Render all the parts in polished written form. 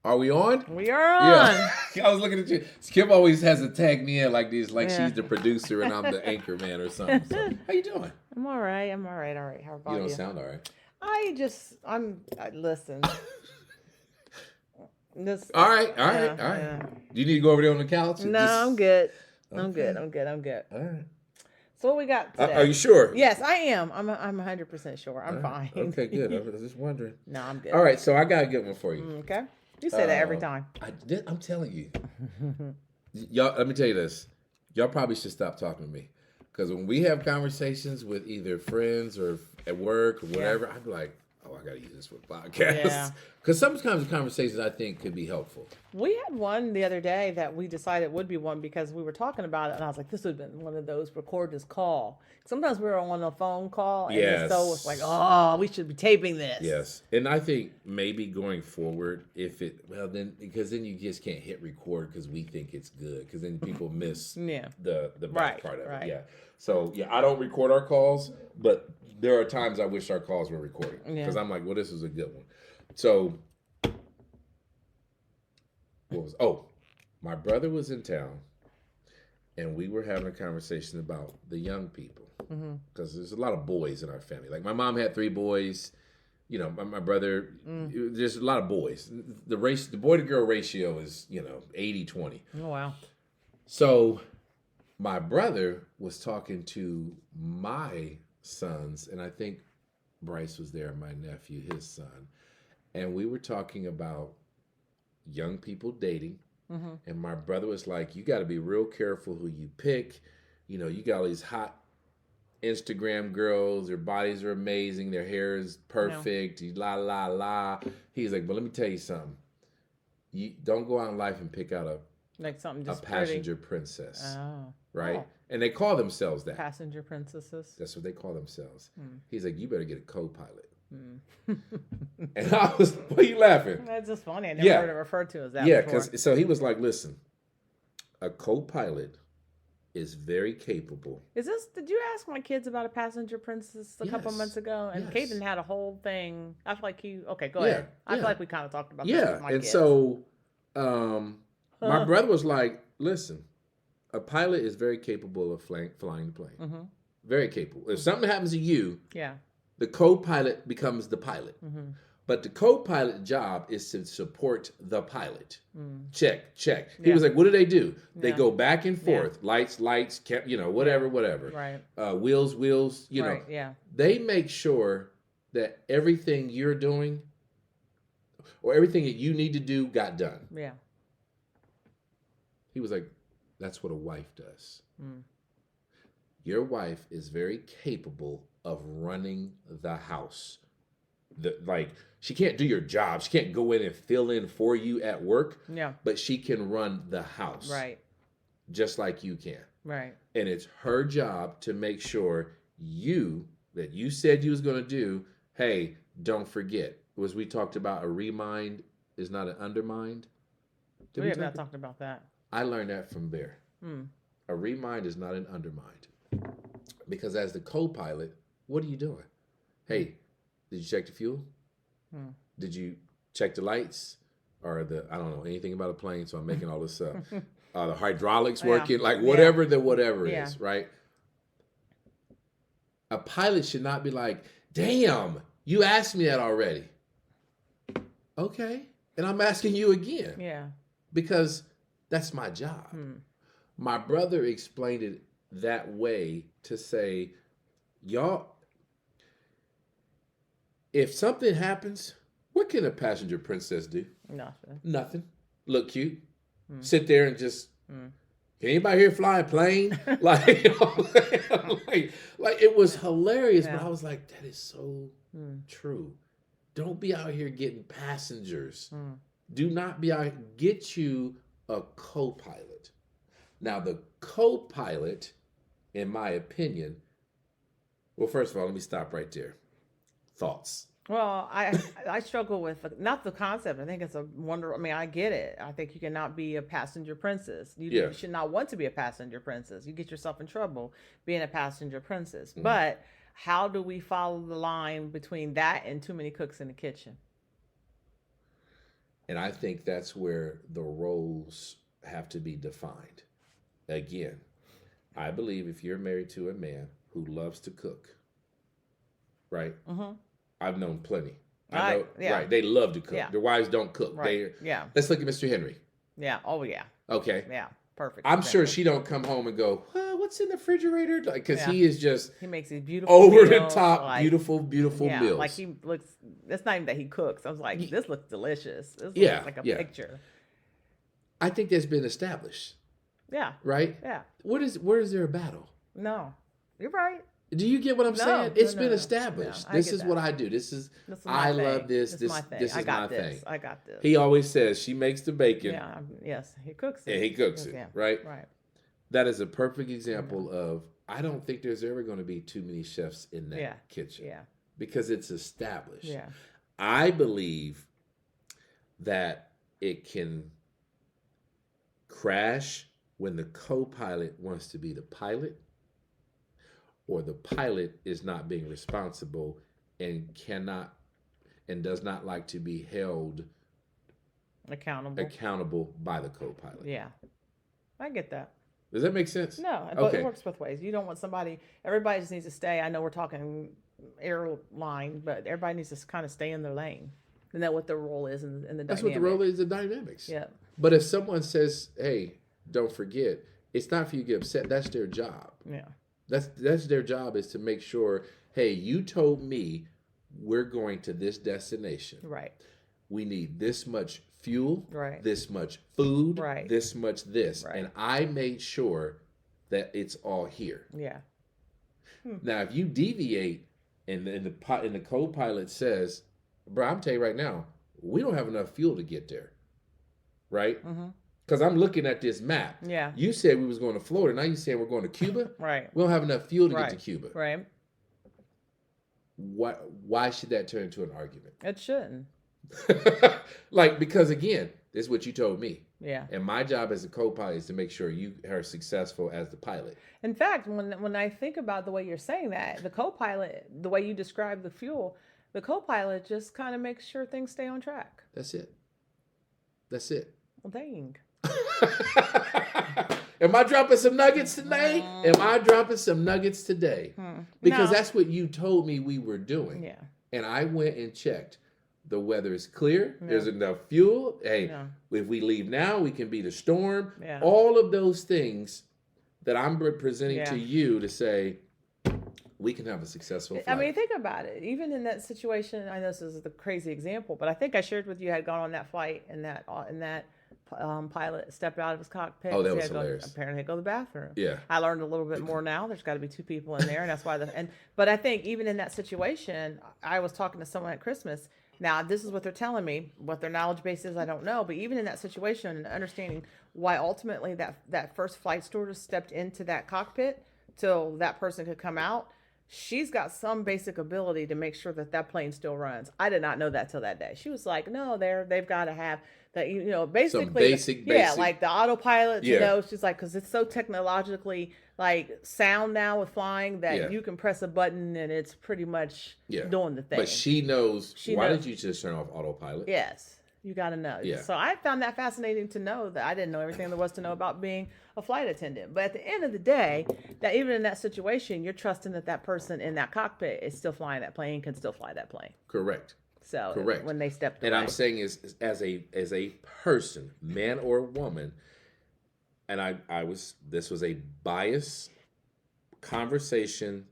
Are we on? We are Yeah. on. I was looking at you. Kim always has to tag me in like this, like Yeah. she's the producer and I'm the anchor man or something. So, how you doing? I'm all right. I'm all right. All right. How You about don't you? sound all right. Listen. This. All right, all right, Yeah. all right. Yeah. Do you need to go over there on the couch? And No, just... I'm good. I'm Okay. good. I'm good. I'm good. All right. So what we got today? Are you sure? Yes, I am. I'm 100% sure. I'm All right. fine. Okay, good. I was just wondering. No, I'm good. All right, so I got a good one for you. Okay. You say that every time. I'm telling you. Y'all, let me tell you this. Y'all probably should stop talking to me. Because when we have conversations with either friends or at work or whatever, I'm like, oh, I got to use this for the podcast. Yeah. Because sometimes the conversations I think could be helpful. We had one the other day that we decided would be one because we were talking about it, and I was like, "This would have been one of those record this call." Sometimes we were on a phone call, and Yes. so it's like, "Oh, we should be taping this." Yes, and I think maybe going forward, because then you just can't hit record because we think it's good, because then people miss Yeah. the back Right, part of right. it. Yeah. So I don't record our calls, but there are times I wish our calls were recorded because Yeah. I'm like, well, this is a good one. So my brother was in town, and we were having a conversation about the young people because there's a lot of boys in our family. Like my mom had 3 boys. You know, my brother, there's a lot of boys. The boy to girl ratio is, 80-20. Oh wow. So my brother was talking to my sons, and I think Bryce was there, my nephew, his son. And we were talking about young people dating. And my brother was like, you got to be real careful who you pick. You know, you got all these hot Instagram girls, their bodies are amazing, their hair is perfect, la la la. He's like, but let me tell you something. You don't go out in life and pick out Like something just a passenger princess, Oh. right? Oh. And they call themselves that. Passenger princesses. That's what they call themselves. He's like, you better get a co-pilot. Mm. And I was, why are you laughing? That's just funny. I never heard it referred to as that. Yeah, before. because so he was like, listen, a co-pilot is very capable. Did you ask my kids about a passenger princess a couple Yes. months ago? And Yes. Caden had a whole thing. I feel like okay, go Yeah, ahead. I yeah. feel like we kind of talked about this Yeah, with my and kids. so my brother was like, listen, a pilot is very capable of flying the plane. Very capable. If something happens to you, Yeah. the co-pilot becomes the pilot. But the co-pilot job is to support the pilot. Check. He Yeah. was like, what do? They Yeah. go back and forth. Lights, whatever. Right. Wheels, Right. Yeah. They make sure that everything you're doing or everything that you need to do got done. Yeah. He was like, that's what a wife does. Your wife is very capable of running the house. She can't do your job. She can't go in and fill in for you at work. Yeah. But she can run the house. Right. Just like you can. Right. And it's her job to make sure that you said you was going to do, hey, don't forget. Was we talked about a remind is not an undermined? We have not talked about that. I learned that from Bear. A remind is not an undermined. Because as the co-pilot, what are you doing? Hey, did you check the fuel? Did you check the lights? Or I don't know anything about a plane, so I'm making all this up. The hydraulics working, whatever is, right? A pilot should not be like, damn, you asked me that already. Okay, and I'm asking you again. Yeah. Because that's my job. My brother explained it that way to say, y'all, if something happens, what can a passenger princess do? Nothing. Look cute. Sit there and just, can anybody here fly a plane? like it was hilarious, but I was like, that is so true. Don't be out here getting passengers. Do not be out here. Get you a co-pilot. Now, the co-pilot, in my opinion, well, first of all, let me stop right there. Thoughts? Well, I struggle with not the concept. I think it's a wonder. I mean, I get it. I think you cannot be a passenger princess. You should not want to be a passenger princess. You get yourself in trouble being a passenger princess. But how do we follow the line between that and too many cooks in the kitchen? And I think that's where the roles have to be defined. Again, I believe if you're married to a man who loves to cook, right? Mm-hmm. I've known plenty. Right. I know, Yeah. right? They love to cook. Yeah. Their wives don't cook. Right. They, Yeah. let's look at Mr. Henry. Yeah. Oh yeah. Okay. Yeah. Perfect. I'm sure example. she don't come home and go, well, what's in the refrigerator? Like, because Yeah. he is just He makes these beautiful over the meals, top, like, beautiful yeah, meals. like he looks. It's not even that he cooks. I was like, this looks delicious. This Yeah, looks like a yeah. picture. I think that's been established, Yeah. right? Yeah. Where is there a battle? No, you're right. Do you get what I'm No, saying? It's no, been no. established. No, I This get is that. what I do. This is This my I thing. love this. This This my thing. this is I got my this. thing. I got this. He always says she makes the bacon Yeah. Yes. He cooks it. and he cooks it, Yeah. right? Right. That is a perfect example of I don't think there's ever going to be too many chefs in that Yeah. kitchen Yeah. because it's established. Yeah. I believe that it can crash when the co-pilot wants to be the pilot or the pilot is not being responsible and cannot and does not like to be held Accountable. by the co-pilot. Yeah. I get that. Does that make sense? No, but Okay. it works both ways. You don't want somebody. Everybody just needs to stay. I know we're talking airline, but everybody needs to kind of stay in their lane and know what their role is in the That's dynamic. what the role is, the dynamics. Yeah. But if someone says, hey, don't forget, it's not for you to get upset. That's their job. Yeah. That's their job is to make sure, hey, you told me we're going to this destination. Right. We need this much fuel, Right. this much food, Right. this much this. Right. And I made sure that it's all here. Yeah. Now, if you deviate and the co-pilot says, bro, I'm telling you right now, we don't have enough fuel to get there. Right? Mm-hmm. Because I'm looking at this map. Yeah. You said we was going to Florida. Now you saying we're going to Cuba? Right. We don't have enough fuel to Right. get to Cuba. Right. Why should that turn into an argument? It shouldn't. Like, because again, this is what you told me. Yeah. And my job as a co-pilot is to make sure you are successful as the pilot. In fact, when I think about the way you're saying that, the co-pilot, the way you describe the fuel, the co-pilot just kind of makes sure things stay on track. That's it. That's it. Well, dang. Am I dropping some nuggets today? Am I dropping some nuggets today? Because No. that's what you told me we were doing. Yeah. And I went and checked. The weather is clear. Yeah. There's enough fuel. Hey, Yeah. if we leave now, we can beat a storm. Yeah. All of those things that I'm presenting Yeah. to you to say, we can have a successful flight. I mean, think about it. Even in that situation, I know this is the crazy example, but I think I shared with you I had gone on that flight and that pilot stepped out of his cockpit. Oh, that He was had to go- hilarious. apparently, had to go to the bathroom. Yeah. I learned a little bit more now. There's got to be two people in there, and that's why. But I think even in that situation, I was talking to someone at Christmas. Now, this is what they're telling me. What their knowledge base is, I don't know. But even in that situation, and understanding why ultimately that first flight stewardess stepped into that cockpit till that person could come out. She's got some basic ability to make sure that plane still runs. I did not know that till that day. She was like, "No, they've got to have that. Basically, basic. like the autopilot. Yeah. She's like, because it's so technologically like sound now with flying that Yeah. you can press a button and it's pretty much Yeah. doing the thing. But she knows. Why knows. did you just turn off autopilot? Yes, you got to know. Yeah. So I found that fascinating to know that I didn't know everything there was to know about being a flight attendant. But at the end of the day, that even in that situation, you're trusting that person in that cockpit is still flying that plane, can still fly that plane. Correct. So Correct. when they stepped And away. I'm saying is as a person, man or woman, and this was a biased conversation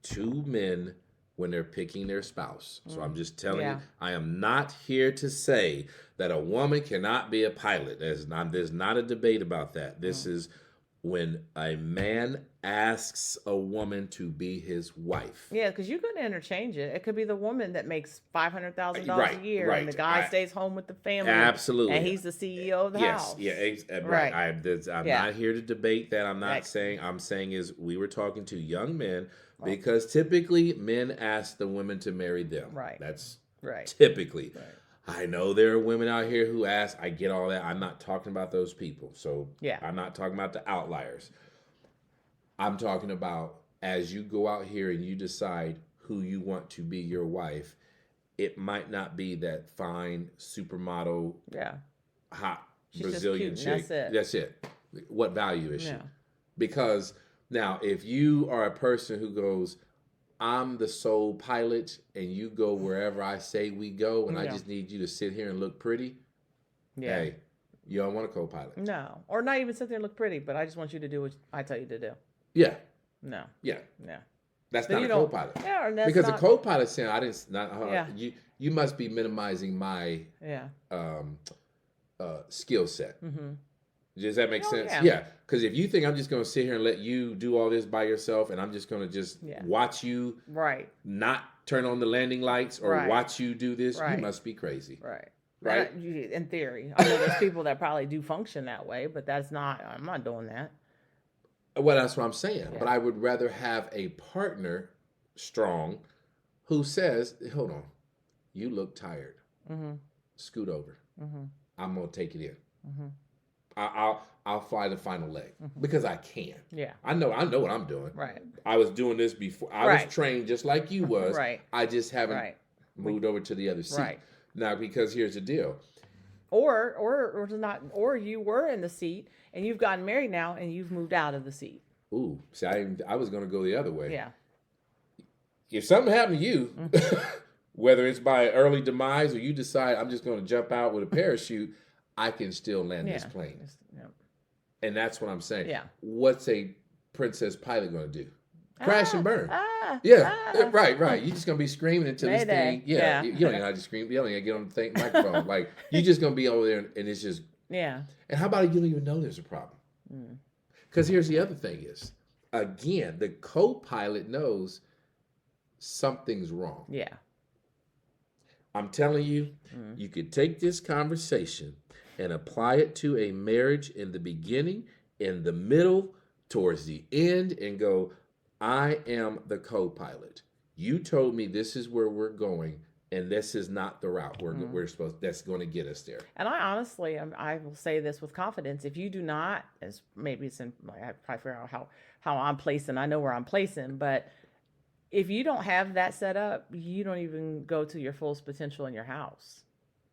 to men when they're picking their spouse. So I'm just telling Yeah. you, I am not here to say that a woman cannot be a pilot. There's not a debate about that. This is when a man asks a woman to be his wife. Yeah, because you could interchange it. It could be the woman that makes $500,000 Right, a year, right. and the guy stays home with the family. Absolutely. and he's the CEO of the house. Right. Right. I'm Yeah. not here to debate that. I'm not Right. saying. I'm saying is we were talking to young men because typically men ask the women to marry them. Right. That's Right. typically. Right. I know there are women out here who ask. I get all that. I'm not talking about those people. So Yeah. I'm not talking about the outliers. I'm talking about as you go out here and you decide who you want to be your wife. it might not be that fine supermodel, hot She's Brazilian just cute, chick. and That's it. What value is she? Yeah. Because now, if you are a person who goes, I'm the sole pilot, and you go wherever I say we go, and I just need you to sit here and look pretty. Yeah. Hey, you don't want a co-pilot. No, or not even sit there and look pretty, but I just want you to do what I tell you to do. Yeah. No. Yeah. Yeah. That's Then not you a don't- co-pilot. Yeah, and that's Because not, a co-pilot saying, I didn't. Not, Yeah. You must be minimizing my Yeah. skill set. Mm-hmm. Does that make sense? yeah. Yeah. Because if you think I'm just going to sit here and let you do all this by yourself, and I'm just going to just watch you Right. not turn on the landing lights or Right. watch you do this, Right. you must be crazy. Right. Right? In theory, I know there's people that probably do function that way, but I'm not doing that. Well, that's what I'm saying. Yeah. But I would rather have a partner, strong, who says, hold on, you look tired. Mm-hmm. Scoot over. Mm-hmm. I'm going to take it in. Mm-hmm. I'll fly the final leg because I can. Yeah. I know what I'm doing. Right. I was doing this before. I was trained just like you was. Right. I just haven't moved over to the other seat. Right. Now, because here's the deal. Or not, or you were in the seat and you've gotten married now and you've moved out of the seat. Ooh, see, I was going to go the other way. Yeah. If something happened to you, whether it's by early demise or you decide I'm just going to jump out with a parachute, I can still land this plane. Yeah. And that's what I'm saying. Yeah. What's a princess pilot going to do? Crash and burn. Yeah. Right. You're just going to be screaming until this Mayday. thing. Yeah. You don't even know how to scream. You don't even get on the microphone. Like, you're just going to be over there and it's just. Yeah. And how about you don't even know there's a problem? Because here's the other thing is, again, the co-pilot knows something's wrong. Yeah. I'm telling you, you could take this conversation and apply it to a marriage in the beginning, in the middle, towards the end, and go, I am the co-pilot. You told me this is where we're going, and this is not the route we're supposed. That's going to get us there. And I honestly, I will say this with confidence: if you do not, as maybe it's in, I probably figure out how I'm placing. I know where I'm placing, but if you don't have that set up, you don't even go to your fullest potential in your house.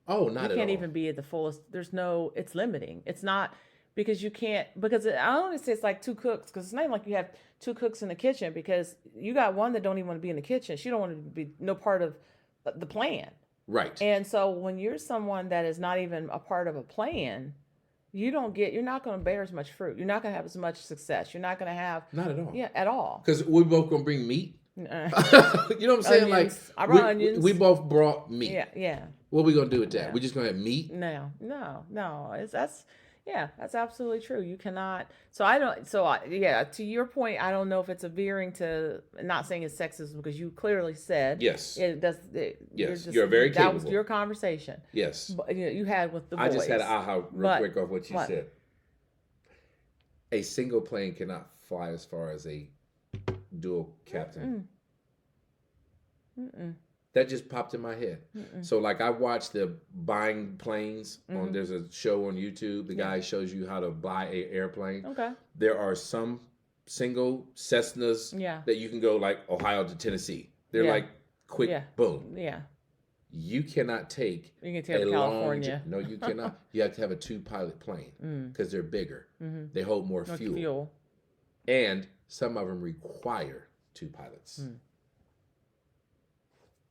Oh, not at all. You can't even be at the fullest. It's limiting. It's not because you can't, because I don't want to say it's like two cooks, because it's not even like you have two cooks in the kitchen, because you got one that don't even want to be in the kitchen. She don't want to be no part of the plan. Right. And so when you're someone that is not even a part of a plan, you're not going to bear as much fruit. You're not going to have as much success. You're not going to have. Not at all. Yeah, at all. Because we're both going to bring meat. You know what I'm saying? Onions. I brought onions. We both brought meat. Yeah. What are we going to do with that? Yeah. We're just going to have meat? No. That's absolutely true. You cannot. To your point, I don't know if it's a veering to, not saying it's sexism, because you clearly said. Yes. It does. Yes. You're very capable. That was your conversation. Yes. But, you had with the boys. I just had an aha real quick off what you said. A single plane cannot fly as far as a dual captain. That just popped in my head. So like I watched the buying planes on, there's a show on YouTube. The guy shows you how to buy an airplane. Okay. There are some single Cessnas that you can go like Ohio to Tennessee. They're like quick, boom. Yeah. You cannot take You can take California. No, you cannot. You have to have a 2-pilot plane because they're bigger. They hold more fuel. And some of them require 2 pilots.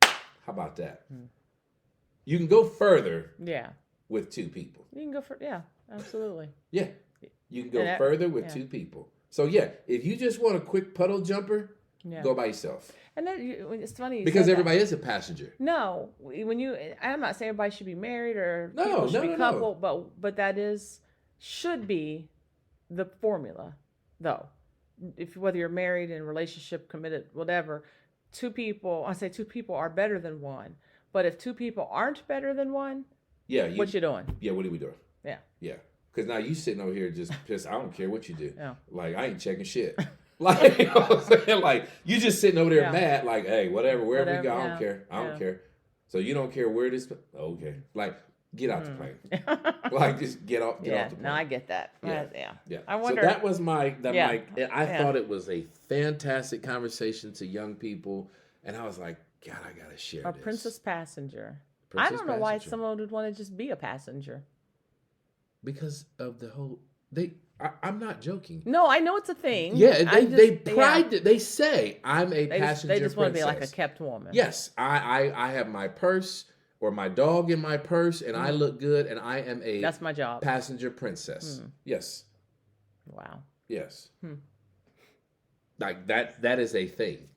How about that? You can go further with 2 people. You can go for, absolutely. Yeah. You can go further with 2 people. So, if you just want a quick puddle jumper, go by yourself. And then it's funny. Because everybody is a passenger. No. I'm not saying everybody should be married or people should be coupled, but that should be the formula, though. Whether you're married, in relationship, committed, whatever, 2 people, I say 2 people are better than 1. But if 2 people aren't better than 1, what you doing? Yeah, what are we doing? Yeah. Because now you sitting over here just I don't care what you do. Yeah. Like, I ain't checking shit. Like, you know what I'm saying? Like, you just sitting over there mad, like, hey, wherever we go, I don't care. I don't care. So you don't care where this, okay. Like, get out the plane. Like, just get off the plane. No, I get that. Yeah. I wonder. So that was I thought it was a fantastic conversation to young people. And I was like, God, I gotta share A this. princess passenger. I Princess don't know why passenger. someone would want to just be a passenger. Because of the whole I'm not joking. No, I know it's a thing. Yeah, they yeah. pride they say I'm a passenger They just want to be princess. like a kept woman. Yes, I have my purse or my dog in my purse, and I look good, and I am a That's my job. passenger princess. Yes. Wow. Yes. Like that is a thing.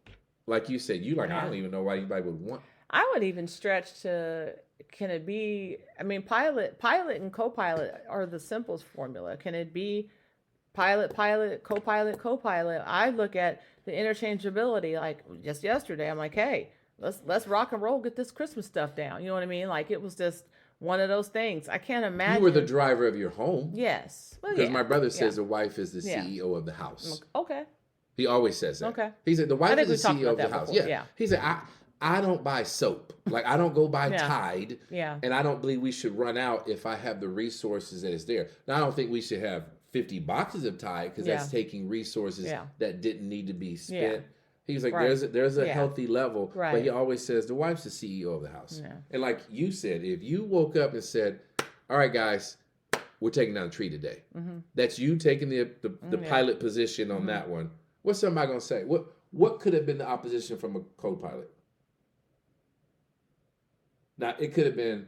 Like you said, I don't even know why anybody would want. I would even stretch to, can it be, I mean, pilot and co-pilot are the simplest formula. Can it be pilot, co-pilot? I look at the interchangeability. Like just yesterday, I'm like, hey, let's rock and roll, get this Christmas stuff down. You know what I mean? Like it was just one of those things. I can't imagine. You were the driver of your home. Yes. Well, because my brother says the wife is the CEO of the house. Okay. He always says that. Okay. He said the wife is the CEO of the house. Yeah. He said I don't buy soap. Like I don't go buy Tide. Yeah. And I don't believe we should run out if I have the resources that is there. Now I don't think we should have 50 boxes of Tide because that's taking resources that didn't need to be spent. Yeah. He's like, there's a healthy level, but he always says the wife's the CEO of the house. Yeah. And like you said, if you woke up and said, all right, guys, we're taking down a tree today. That's you taking the pilot position on that one. What's somebody going to say? What could have been the opposition from a co-pilot? Now, it could have been,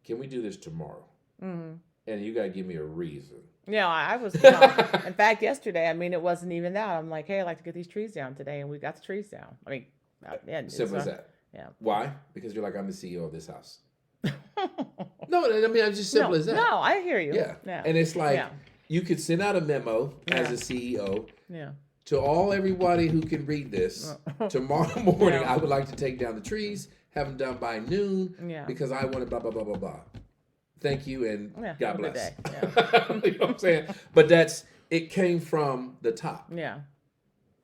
can we do this tomorrow? And you got to give me a reason. Yeah, I was, in fact, yesterday, I mean, it wasn't even that. I'm like, hey, I'd like to get these trees down today. And we got the trees down. I mean, simple as that. Yeah. Why? Because you're like, I'm the CEO of this house. No, I mean, it's just simple as that. No, I hear you. Yeah. And it's like, you could send out a memo as a CEO to everybody who can read this. Tomorrow morning, I would like to take down the trees, have them done by noon, because I want to blah, blah, blah, blah, blah. Thank you, and God bless. You know what I'm saying? But it came from the top. Yeah.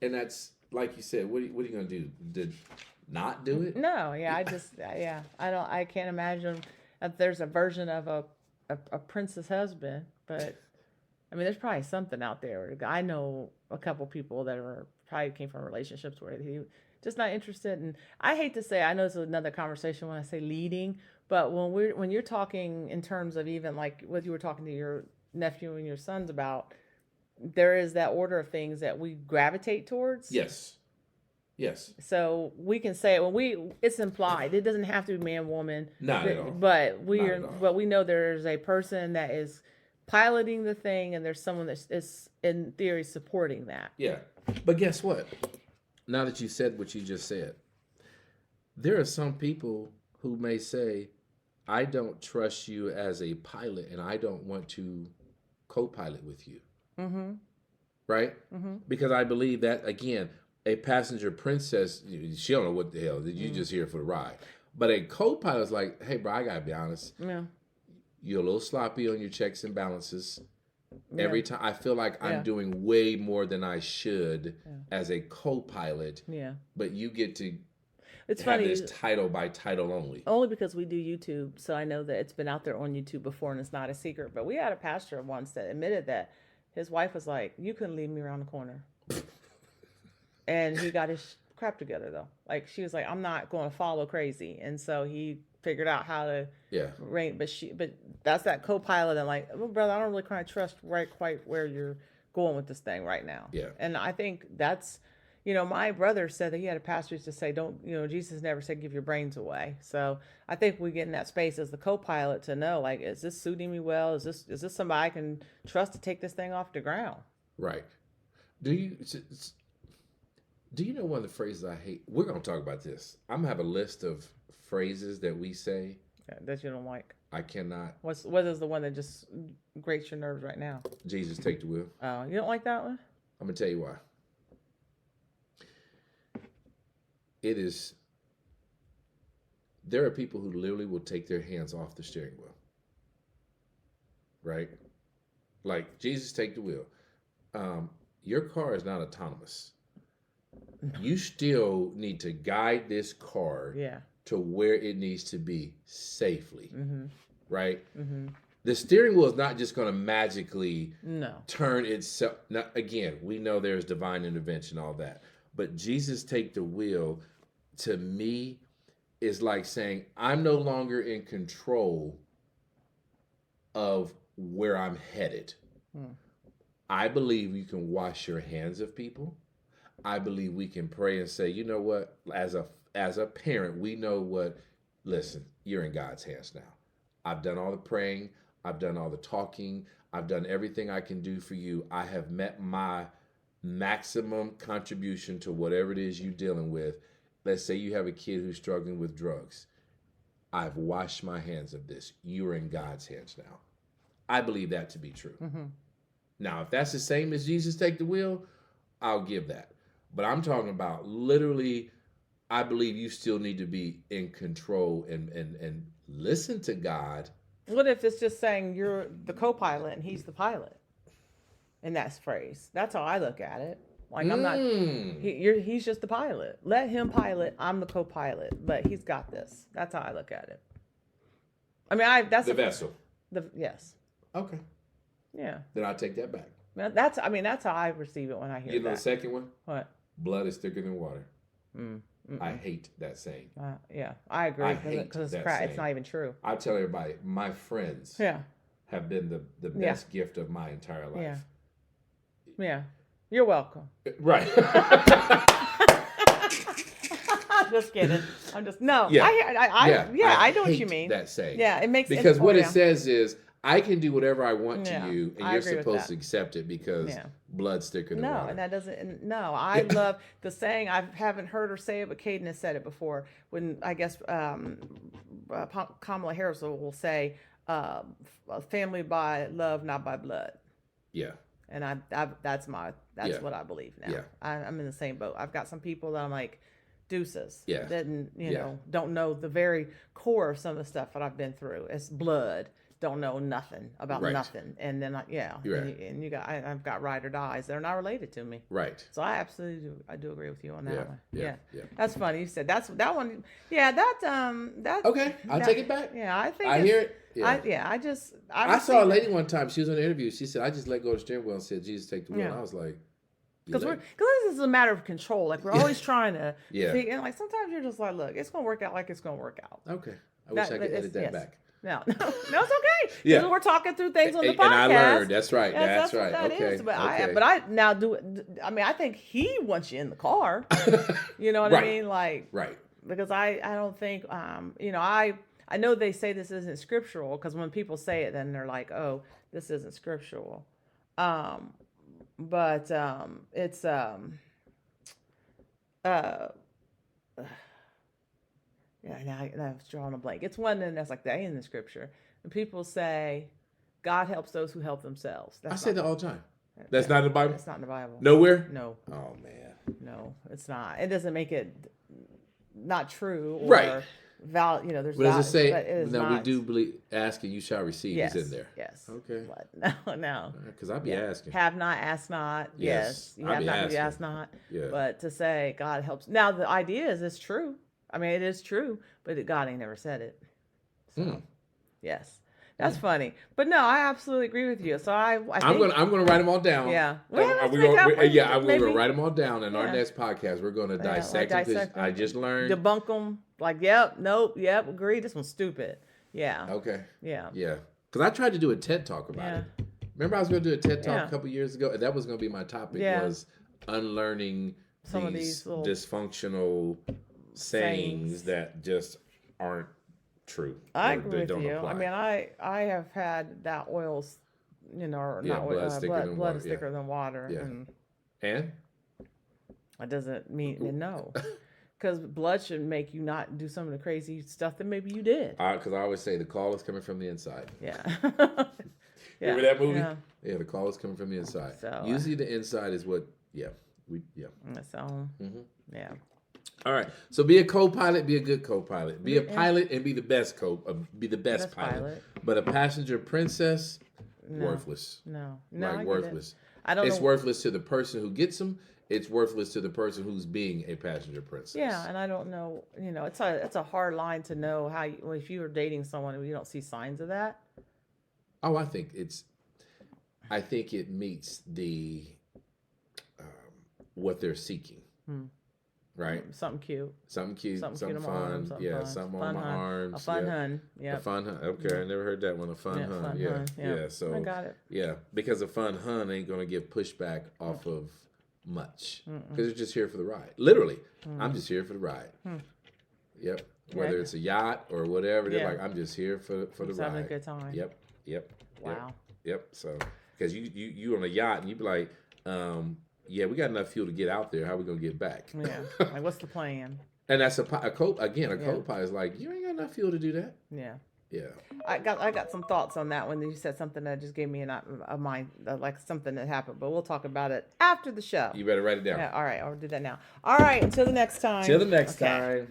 And that's, like you said, what are you going to do? Did not do it? No, I can't imagine if there's a version of a princess husband, but I mean, there's probably something out there. I know a couple people that probably came from relationships where he just not interested. And I hate to say, I know it's another conversation when I say leading, but when you're talking in terms of even like what you were talking to your nephew and your sons about, there is that order of things that we gravitate towards. Yes. So we can say it's implied. It doesn't have to be man, woman. Not at all. But we know there's a person that is piloting the thing, and there's someone that is in theory supporting that. Yeah. But guess what? Now that you said what you just said, there are some people who may say, I don't trust you as a pilot, and I don't want to co-pilot with you. Mm-hmm. Right? Mm-hmm. Because I believe that, again, a passenger princess, she don't know what the hell, you just here for the ride. But a co-pilot's like, hey, bro, I got to be honest. Yeah. You're a little sloppy on your checks and balances. Yeah. Every time I feel like I'm doing way more than I should as a co-pilot. Yeah. But you get to have this title by title only. Only because we do YouTube, so I know that it's been out there on YouTube before and it's not a secret. But we had a pastor once that admitted that his wife was like, you couldn't leave me around the corner. And he got his crap together though. Like she was like, I'm not going to follow crazy. And so he figured out how to rein, but that's that co-pilot and like, well, brother, I don't really kind of trust quite where you're going with this thing right now. Yeah. And I think that's, my brother said that he had a pastor used to say, Jesus never said give your brains away. So I think we get in that space as the co-pilot to know, like, is this suiting me well? Is this somebody I can trust to take this thing off the ground? Right. Do you know one of the phrases I hate? We're going to talk about this. I'm going to have a list of phrases that we say that you don't like. I cannot. What is the one that just grates your nerves right now? Jesus, take the wheel. Oh, you don't like that one? I'm going to tell you why. There are people who literally will take their hands off the steering wheel. Right? Like, Jesus, take the wheel. Your car is not autonomous. You still need to guide this car to where it needs to be safely. Mm-hmm. Right? Mm-hmm. The steering wheel is not just going to magically turn itself. Now, again, we know there's divine intervention, all that. But Jesus take the wheel, to me, is like saying, I'm no longer in control of where I'm headed. Hmm. I believe you can wash your hands of people. I believe we can pray and say, you know what, as a parent, we know what, listen, you're in God's hands now. I've done all the praying, I've done all the talking, I've done everything I can do for you. I have met my maximum contribution to whatever it is you're dealing with. Let's say you have a kid who's struggling with drugs. I've washed my hands of this. You're in God's hands now. I believe that to be true. Mm-hmm. Now, if that's the same as Jesus take the wheel, I'll give that. But I'm talking about literally, I believe you still need to be in control and listen to God. What if it's just saying you're the co-pilot and he's the pilot? In that phrase, that's how I look at it. Like I'm not. He's just the pilot. Let him pilot. I'm the co-pilot, but he's got this. That's how I look at it. I mean, that's the vessel. Yes. Okay. Yeah. Then I take that back. That's how I receive it when I hear You know that. the second one? What? Blood is thicker than water. Mm. I hate that saying. Yeah, I agree because it's crap. It's not even true. I tell everybody, my friends have been the best gift of my entire life. Yeah. Yeah. You're welcome. Right. Just kidding. I'm just no. Yeah. I know what you mean. That saying. Yeah, it makes because what it says is I can do whatever I want to you, and you're supposed to accept it because blood's thicker than water. No, and that doesn't. No, I love the saying. I haven't heard her say it, but Caden has said it before. When I guess Kamala Harris will say, "Family by love, not by blood." Yeah. And that's what I believe now. Yeah. I'm in the same boat. I've got some people that I'm like, deuces. Yeah. Didn't don't know the very core of some of the stuff that I've been through. It's blood. Don't know nothing about nothing. And then I've got ride or dies. They're not related to me. Right. So I do agree with you on that one. Yeah. That's funny. You said that one. Yeah. That. Okay. I'll take it back. Yeah. I think I hear it. Yeah. I saw a lady one time. She was on an interview. She said, "I just let go of the steering wheel and said, Jesus, take the wheel." And I was like, because this is a matter of control. Like we're always trying to. And like sometimes you're just like, look, it's gonna work out like it's gonna work out. Okay. I wish I could edit that back. No, it's okay. Yeah, we're talking through things on the podcast. And I learned. That's right. That's right. What that okay. is. But I now do. I mean, I think he wants you in the car. You know what I mean? Like, because I don't think I know they say this isn't scriptural because when people say it, then they're like, oh, this isn't scriptural. But it's yeah, now I was drawing a blank. It's one that's like that in the scripture. And people say, God helps those who help themselves. I say that all the time. That's not in the Bible? It's not in the Bible. Nowhere? No. Oh, man. No, it's not. It doesn't make it not true. Or right. There's what does it say? No, we do believe, ask and you shall receive. Yes, is in there. Yes. Okay. But no. Because I'll be asking. Have not, ask not. Yes. You have not, you ask not. Yeah. But to say God helps. Now, the idea is it's true. I mean, it is true, but God ain't never said it. So, yes. That's funny. But no, I absolutely agree with you. So I'm gonna write them all down. Yeah. I'm gonna write them all down in our next podcast. We're gonna dissect them because I just learned. Debunk them. Like, yep, nope, yep, agree. This one's stupid. Yeah. Okay. Yeah. Yeah. Because I tried to do a TED Talk about it. Remember I was going to do a TED Talk a couple years ago? And that was going to be my topic was unlearning some of these dysfunctional sayings that just aren't true. I agree with you. Apply. I mean, I have had that oil's, blood is thicker than water. Yeah. And? That doesn't mean no. Because blood should make you not do some of the crazy stuff that maybe you did. Because I always say the call is coming from the inside. Yeah. Remember that movie? Yeah, the call is coming from the inside. So, usually the inside is what, So, yeah. All right. So be a co-pilot, be a good co-pilot. Be a pilot and be the best be the best pilot. But a passenger princess, worthless. No, worthless. I don't know. It's worthless to the person who gets them. It's worthless to the person who's being a passenger princess. Yeah, and I don't know. It's a hard line to know how if you are dating someone and you don't see signs of that. Oh, I think it meets the what they're seeking. Right? Something cute. Something cute, something on my fun. arm, something Yeah, fun. something Fun on my hun. arms. A fun yeah. hun. A Yep. fun hun. Okay, I never heard that one. A fun hun. Fun Yeah. hun. Yep. Yeah. I So got it. because a fun hun ain't gonna give pushback off of much because it's just here for the ride. Literally, I'm just here for the ride. Yep. Whether Yeah. it's a yacht or whatever, they're Yeah. like, I'm just here for the Just ride. having a good time. Yep. Wow. Yep. So because you on a yacht and you be like, yeah, we got enough fuel to get out there. How we gonna get back? Yeah. Like, what's the plan? And that's a co-pilot is like, you ain't got enough fuel to do that. Yeah. Yeah. I got some thoughts on that when you said something that just gave me a mind, like something that happened. But we'll talk about it after the show. You better write it down. Yeah. All right. I'll do that now. All right. Until the next time. Till the next Okay. time.